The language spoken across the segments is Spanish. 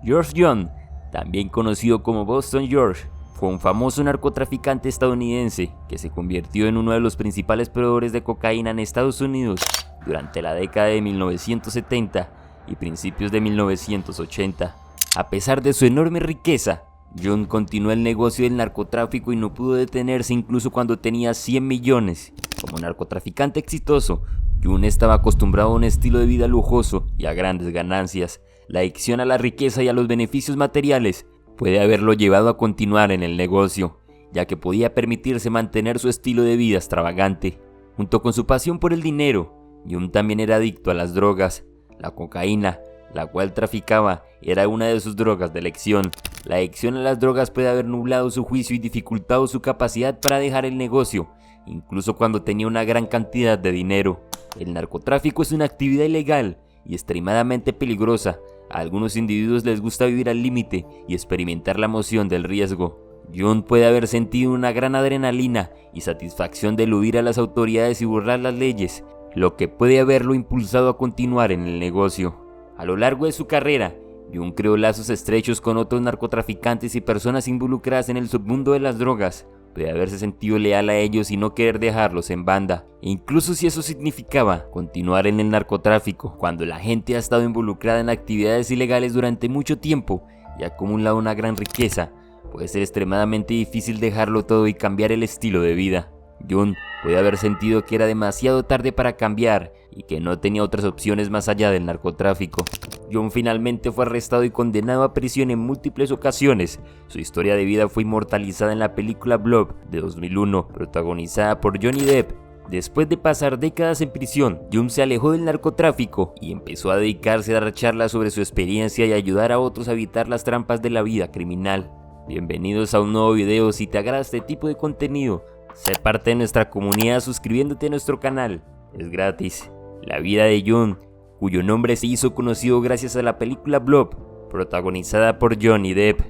George Young, también conocido como Boston George, fue un famoso narcotraficante estadounidense que se convirtió en uno de los principales proveedores de cocaína en Estados Unidos durante la década de 1970 y principios de 1980. A pesar de su enorme riqueza, Young continuó el negocio del narcotráfico y no pudo detenerse incluso cuando tenía 100 millones. Como narcotraficante exitoso, Young estaba acostumbrado a un estilo de vida lujoso y a grandes ganancias. La adicción a la riqueza y a los beneficios materiales puede haberlo llevado a continuar en el negocio, ya que podía permitirse mantener su estilo de vida extravagante. Junto con su pasión por el dinero, Young también era adicto a las drogas. La cocaína, la cual traficaba, era una de sus drogas de elección. La adicción a las drogas puede haber nublado su juicio y dificultado su capacidad para dejar el negocio, incluso cuando tenía una gran cantidad de dinero. El narcotráfico es una actividad ilegal y extremadamente peligrosa. A algunos individuos les gusta vivir al límite y experimentar la emoción del riesgo. Young puede haber sentido una gran adrenalina y satisfacción de eludir a las autoridades y burlar las leyes, lo que puede haberlo impulsado a continuar en el negocio. A lo largo de su carrera, Young creó lazos estrechos con otros narcotraficantes y personas involucradas en el submundo de las drogas. Puede haberse sentido leal a ellos y no querer dejarlos en banda, e incluso si eso significaba continuar en el narcotráfico. Cuando la gente ha estado involucrada en actividades ilegales durante mucho tiempo y ha acumulado una gran riqueza, puede ser extremadamente difícil dejarlo todo y cambiar el estilo de vida. Young puede haber sentido que era demasiado tarde para cambiar y que no tenía otras opciones más allá del narcotráfico. Young finalmente fue arrestado y condenado a prisión en múltiples ocasiones. Su historia de vida fue inmortalizada en la película Blob de 2001, protagonizada por Johnny Depp. Después de pasar décadas en prisión, Young se alejó del narcotráfico y empezó a dedicarse a dar charlas sobre su experiencia y ayudar a otros a evitar las trampas de la vida criminal. Bienvenidos a un nuevo video. Si te agrada este tipo de contenido, sé parte de nuestra comunidad suscribiéndote a nuestro canal, es gratis. La vida de Young, cuyo nombre se hizo conocido gracias a la película Blob, protagonizada por Johnny Depp,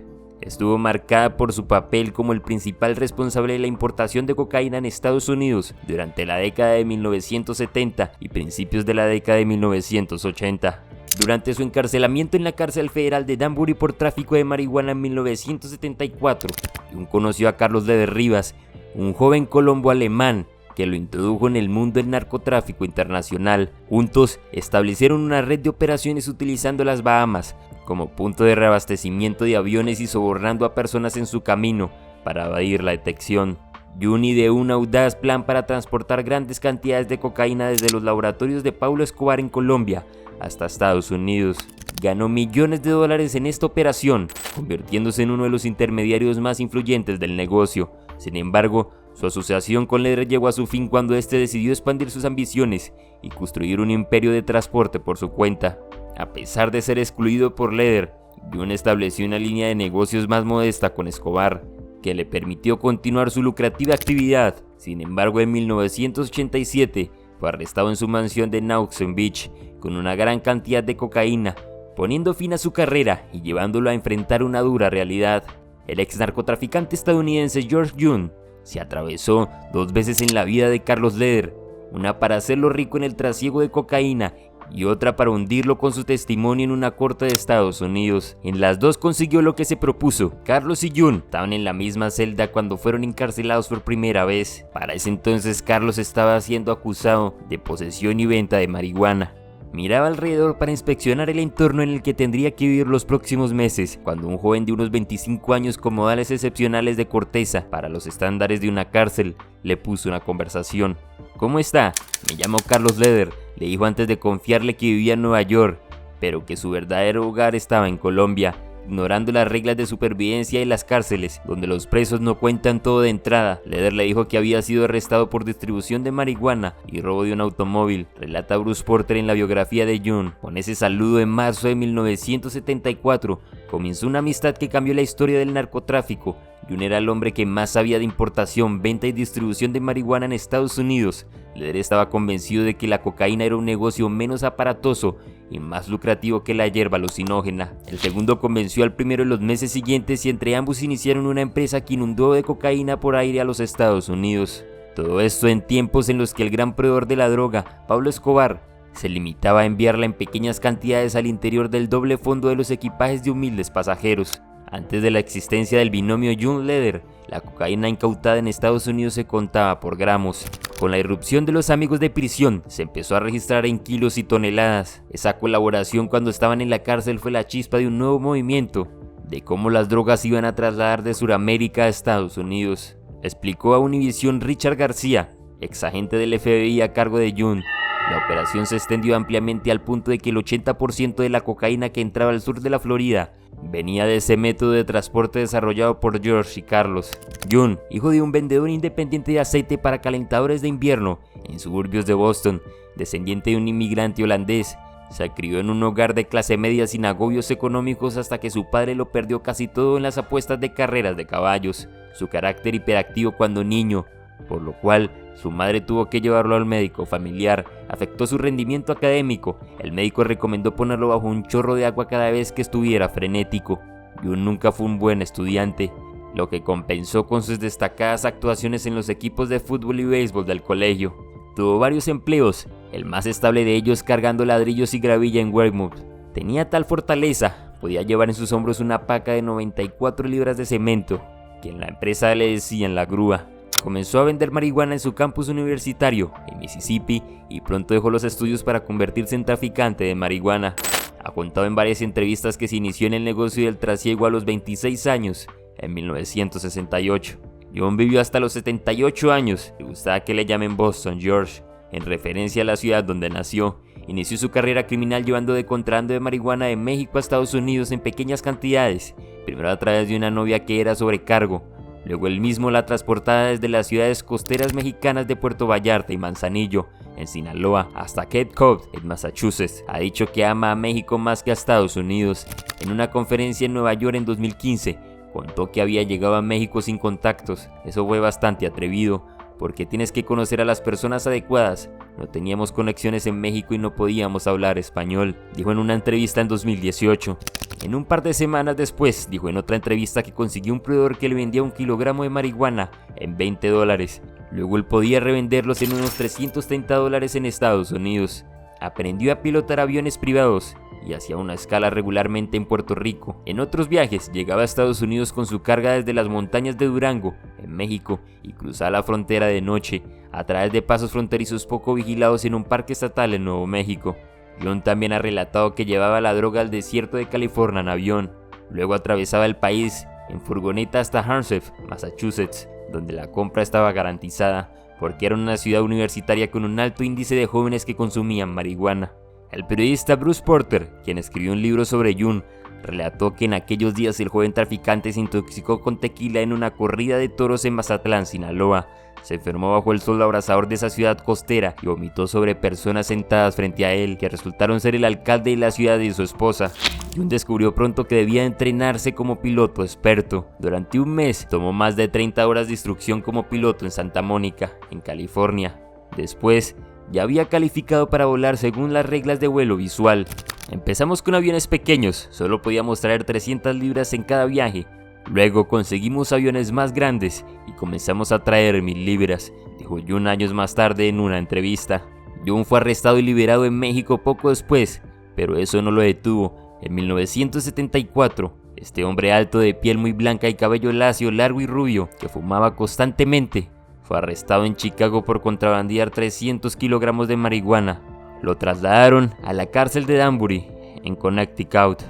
estuvo marcada por su papel como el principal responsable de la importación de cocaína en Estados Unidos durante la década de 1970 y principios de la década de 1980. Durante su encarcelamiento en la cárcel federal de Danbury por tráfico de marihuana en 1974, Young conoció a Carlos Leder Rivas, un joven colombo-alemán que lo introdujo en el mundo del narcotráfico internacional. Juntos establecieron una red de operaciones utilizando las Bahamas como punto de reabastecimiento de aviones y sobornando a personas en su camino para evadir la detección. Young ideó un audaz plan para transportar grandes cantidades de cocaína desde los laboratorios de Pablo Escobar en Colombia hasta Estados Unidos. Ganó millones de dólares en esta operación, convirtiéndose en uno de los intermediarios más influyentes del negocio. Sin embargo, su asociación con Leder llegó a su fin cuando este decidió expandir sus ambiciones y construir un imperio de transporte por su cuenta. A pesar de ser excluido por Leder, Young estableció una línea de negocios más modesta con Escobar, que le permitió continuar su lucrativa actividad. Sin embargo, en 1987 fue arrestado en su mansión de Naughton Beach con una gran cantidad de cocaína, poniendo fin a su carrera y llevándolo a enfrentar una dura realidad. El ex narcotraficante estadounidense George Young se atravesó dos veces en la vida de Carlos Leder, una para hacerlo rico en el trasiego de cocaína y otra para hundirlo con su testimonio en una corte de Estados Unidos. En las dos consiguió lo que se propuso. Carlos y Young estaban en la misma celda cuando fueron encarcelados por primera vez. Para ese entonces Carlos estaba siendo acusado de posesión y venta de marihuana. Miraba alrededor para inspeccionar el entorno en el que tendría que vivir los próximos meses, cuando un joven de unos 25 años con modales excepcionales de corteza para los estándares de una cárcel le puso una conversación. ¿Cómo está? Me llamo Carlos Leder, le dijo antes de confiarle que vivía en Nueva York, pero que su verdadero hogar estaba en Colombia. Ignorando las reglas de supervivencia de las cárceles, donde los presos no cuentan todo de entrada, Leder le dijo que había sido arrestado por distribución de marihuana y robo de un automóvil, relata Bruce Porter en la biografía de Young. Con ese saludo, en marzo de 1974, comenzó una amistad que cambió la historia del narcotráfico. Young era el hombre que más sabía de importación, venta y distribución de marihuana en Estados Unidos. Leder estaba convencido de que la cocaína era un negocio menos aparatoso y más lucrativo que la hierba alucinógena. El segundo convenció al primero en los meses siguientes y entre ambos iniciaron una empresa que inundó de cocaína por aire a los Estados Unidos. Todo esto en tiempos en los que el gran proveedor de la droga, Pablo Escobar, se limitaba a enviarla en pequeñas cantidades al interior del doble fondo de los equipajes de humildes pasajeros. Antes de la existencia del binomio June-Leder, la cocaína incautada en Estados Unidos se contaba por gramos. Con la irrupción de los amigos de prisión, se empezó a registrar en kilos y toneladas. Esa colaboración cuando estaban en la cárcel fue la chispa de un nuevo movimiento, de cómo las drogas iban a trasladar de Sudamérica a Estados Unidos. Explicó a Univision Richard García, exagente del FBI a cargo de June. La operación se extendió ampliamente al punto de que el 80% de la cocaína que entraba al sur de la Florida venía de ese método de transporte desarrollado por George y Carlos. June, hijo de un vendedor independiente de aceite para calentadores de invierno en suburbios de Boston, descendiente de un inmigrante holandés, se crió en un hogar de clase media sin agobios económicos hasta que su padre lo perdió casi todo en las apuestas de carreras de caballos. Su carácter hiperactivo cuando niño, por lo cual su madre tuvo que llevarlo al médico familiar, afectó su rendimiento académico. El médico recomendó ponerlo bajo un chorro de agua cada vez que estuviera frenético. June nunca fue un buen estudiante, lo que compensó con sus destacadas actuaciones en los equipos de fútbol y béisbol del colegio. Tuvo varios empleos, el más estable de ellos cargando ladrillos y gravilla en Weymouth. Tenía tal fortaleza, podía llevar en sus hombros una paca de 94 libras de cemento, que en la empresa le decían la grúa. Comenzó a vender marihuana en su campus universitario, en Mississippi, y pronto dejó los estudios para convertirse en traficante de marihuana. Ha contado en varias entrevistas que se inició en el negocio del trasiego a los 26 años, en 1968. June vivió hasta los 78 años, le gustaba que le llamen Boston George, en referencia a la ciudad donde nació. Inició su carrera criminal llevando de contrabando de marihuana de México a Estados Unidos en pequeñas cantidades, primero a través de una novia que era sobrecargo. Luego él mismo la transportaba desde las ciudades costeras mexicanas de Puerto Vallarta y Manzanillo, en Sinaloa, hasta Cape Cod, en Massachusetts. Ha dicho que ama a México más que a Estados Unidos. En una conferencia en Nueva York en 2015, contó que había llegado a México sin contactos. Eso fue bastante atrevido, porque tienes que conocer a las personas adecuadas. No teníamos conexiones en México y no podíamos hablar español, dijo en una entrevista en 2018. En un par de semanas después, dijo en otra entrevista que consiguió un proveedor que le vendía 1 kilogramo de marihuana en $20. Luego él podía revenderlos en unos $330 en Estados Unidos. Aprendió a pilotar aviones privados y hacía una escala regularmente en Puerto Rico. En otros viajes llegaba a Estados Unidos con su carga desde las montañas de Durango, en México, y cruzaba la frontera de noche, a través de pasos fronterizos poco vigilados en un parque estatal en Nuevo México. June también ha relatado que llevaba la droga al desierto de California en avión, luego atravesaba el país en furgoneta hasta Hartford, Massachusetts, donde la compra estaba garantizada, porque era una ciudad universitaria con un alto índice de jóvenes que consumían marihuana. El periodista Bruce Porter, quien escribió un libro sobre June, relató que en aquellos días el joven traficante se intoxicó con tequila en una corrida de toros en Mazatlán, Sinaloa. Se enfermó bajo el sol abrasador de esa ciudad costera y vomitó sobre personas sentadas frente a él, que resultaron ser el alcalde de la ciudad y su esposa. June descubrió pronto que debía entrenarse como piloto experto. Durante un mes tomó más de 30 horas de instrucción como piloto en Santa Mónica, en California. Después, ya había calificado para volar según las reglas de vuelo visual. Empezamos con aviones pequeños, solo podíamos traer 300 libras en cada viaje. Luego conseguimos aviones más grandes y comenzamos a traer 1000 libras, dijo June años más tarde en una entrevista. June fue arrestado y liberado en México poco después, pero eso no lo detuvo. En 1974, este hombre alto de piel muy blanca y cabello lacio, largo y rubio, que fumaba constantemente, fue arrestado en Chicago por contrabandear 300 kilogramos de marihuana. Lo trasladaron a la cárcel de Danbury, en Connecticut.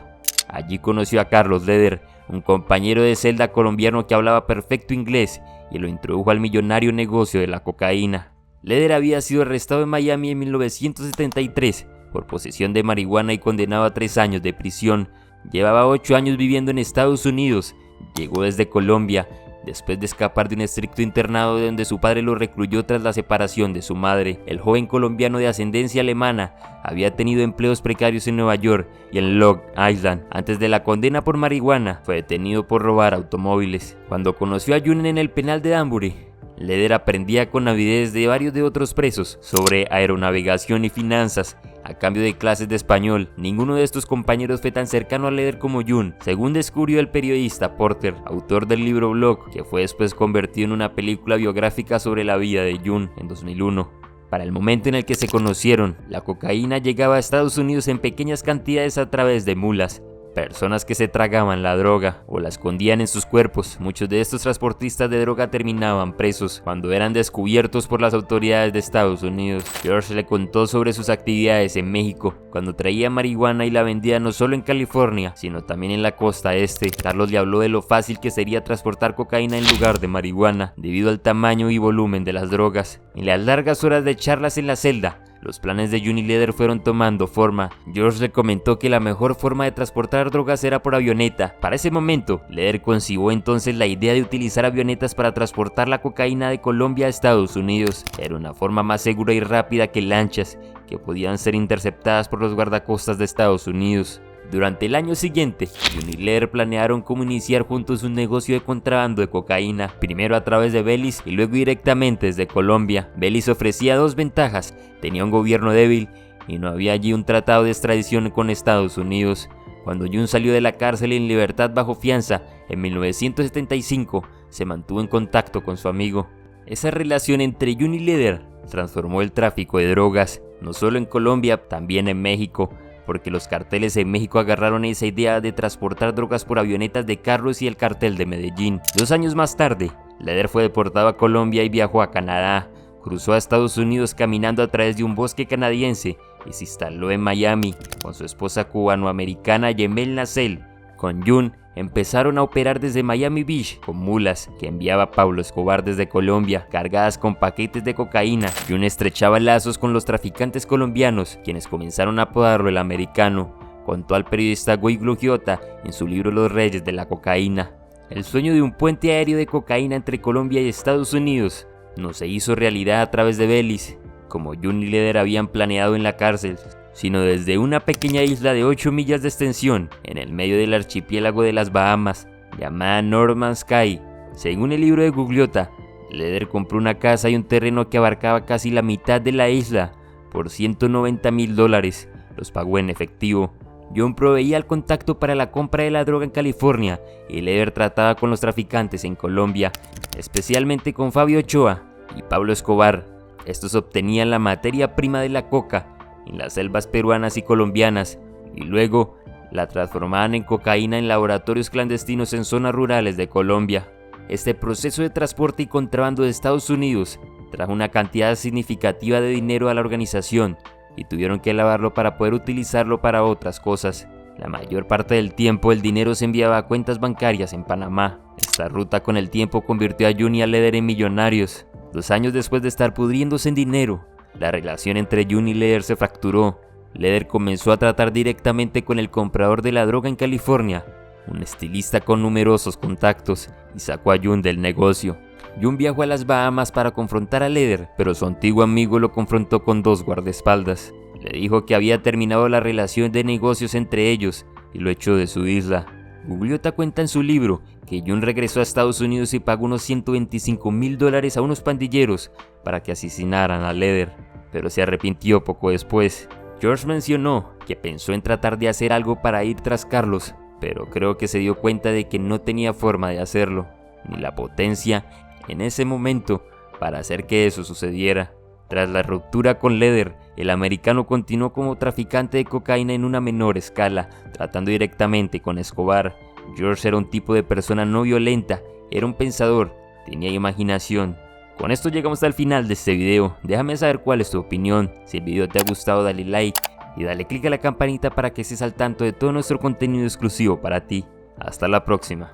Allí conoció a Carlos Leder, un compañero de celda colombiano que hablaba perfecto inglés, y lo introdujo al millonario negocio de la cocaína. Leder había sido arrestado en Miami en 1973 por posesión de marihuana y condenado a 3 años de prisión. Llevaba 8 años viviendo en Estados Unidos. Llegó desde Colombia, después de escapar de un estricto internado donde su padre lo recluyó tras la separación de su madre. El joven colombiano de ascendencia alemana había tenido empleos precarios en Nueva York y en Long Island. Antes de la condena por marihuana, fue detenido por robar automóviles. Cuando conoció a June en el penal de Danbury, Leder aprendía con avidez de varios de otros presos sobre aeronavegación y finanzas, a cambio de clases de español. Ninguno de estos compañeros fue tan cercano a Leder como June, según descubrió el periodista Porter, autor del libro Blog, que fue después convertido en una película biográfica sobre la vida de June en 2001. Para el momento en el que se conocieron, la cocaína llegaba a Estados Unidos en pequeñas cantidades a través de mulas, personas que se tragaban la droga o la escondían en sus cuerpos. Muchos de estos transportistas de droga terminaban presos cuando eran descubiertos por las autoridades de Estados Unidos. George le contó sobre sus actividades en México, cuando traía marihuana y la vendía no solo en California, sino también en la costa este. Carlos le habló de lo fácil que sería transportar cocaína en lugar de marihuana, debido al tamaño y volumen de las drogas. En las largas horas de charlas en la celda, los planes de June y Leder fueron tomando forma. George le comentó que la mejor forma de transportar drogas era por avioneta. Para ese momento, Leder concibió entonces la idea de utilizar avionetas para transportar la cocaína de Colombia a Estados Unidos. Era una forma más segura y rápida que lanchas, que podían ser interceptadas por los guardacostas de Estados Unidos. Durante el año siguiente, June y Leder planearon cómo iniciar juntos un negocio de contrabando de cocaína, primero a través de Belice y luego directamente desde Colombia. Belice ofrecía dos ventajas: tenía un gobierno débil y no había allí un tratado de extradición con Estados Unidos. Cuando June salió de la cárcel en libertad bajo fianza en 1975, se mantuvo en contacto con su amigo. Esa relación entre June y Leder transformó el tráfico de drogas, no solo en Colombia, también en México, porque los carteles en México agarraron esa idea de transportar drogas por avionetas de Carlos y el cartel de Medellín. 2 años más tarde, Leder fue deportado a Colombia y viajó a Canadá. Cruzó a Estados Unidos caminando a través de un bosque canadiense y se instaló en Miami con su esposa cubanoamericana Yemel Nacel. Con June empezaron a operar desde Miami Beach con mulas que enviaba Pablo Escobar desde Colombia, cargadas con paquetes de cocaína. June estrechaba lazos con los traficantes colombianos, quienes comenzaron a apodarlo el americano, contó al periodista Guy Glugiotta en su libro Los Reyes de la Cocaína. El sueño de un puente aéreo de cocaína entre Colombia y Estados Unidos no se hizo realidad a través de Belice, como June y Leder habían planeado en la cárcel, sino desde una pequeña isla de 8 millas de extensión en el medio del archipiélago de las Bahamas, llamada Norman's Cay. Según el libro de Glugiotta, Leder compró una casa y un terreno que abarcaba casi la mitad de la isla por $190,000. Los pagó en efectivo. June proveía el contacto para la compra de la droga en California y Leder trataba con los traficantes en Colombia, especialmente con Fabio Ochoa y Pablo Escobar. Estos obtenían la materia prima de la coca en las selvas peruanas y colombianas y luego la transformaban en cocaína en laboratorios clandestinos en zonas rurales de Colombia. Este proceso de transporte y contrabando de Estados Unidos trajo una cantidad significativa de dinero a la organización y tuvieron que lavarlo para poder utilizarlo para otras cosas. La mayor parte del tiempo el dinero se enviaba a cuentas bancarias en Panamá. Esta ruta con el tiempo convirtió a June y a Leder en millonarios. 2 años después de estar pudriéndose en dinero, la relación entre June y Leder se fracturó. Leder comenzó a tratar directamente con el comprador de la droga en California, un estilista con numerosos contactos, y sacó a June del negocio. June viajó a las Bahamas para confrontar a Leder, pero su antiguo amigo lo confrontó con 2 guardaespaldas. Le dijo que había terminado la relación de negocios entre ellos y lo echó de su isla. Glugiotta cuenta en su libro que June regresó a Estados Unidos y pagó unos $125,000 a unos pandilleros para que asesinaran a Leder, pero se arrepintió poco después. George mencionó que pensó en tratar de hacer algo para ir tras Carlos, pero creo que se dio cuenta de que no tenía forma de hacerlo, ni la potencia en ese momento para hacer que eso sucediera. Tras la ruptura con Leder, el americano continuó como traficante de cocaína en una menor escala, tratando directamente con Escobar. George era un tipo de persona no violenta, era un pensador, tenía imaginación. Con esto llegamos al final de este video. Déjame saber cuál es tu opinión. Si el video te ha gustado, dale like y dale click a la campanita para que estés al tanto de todo nuestro contenido exclusivo para ti. Hasta la próxima.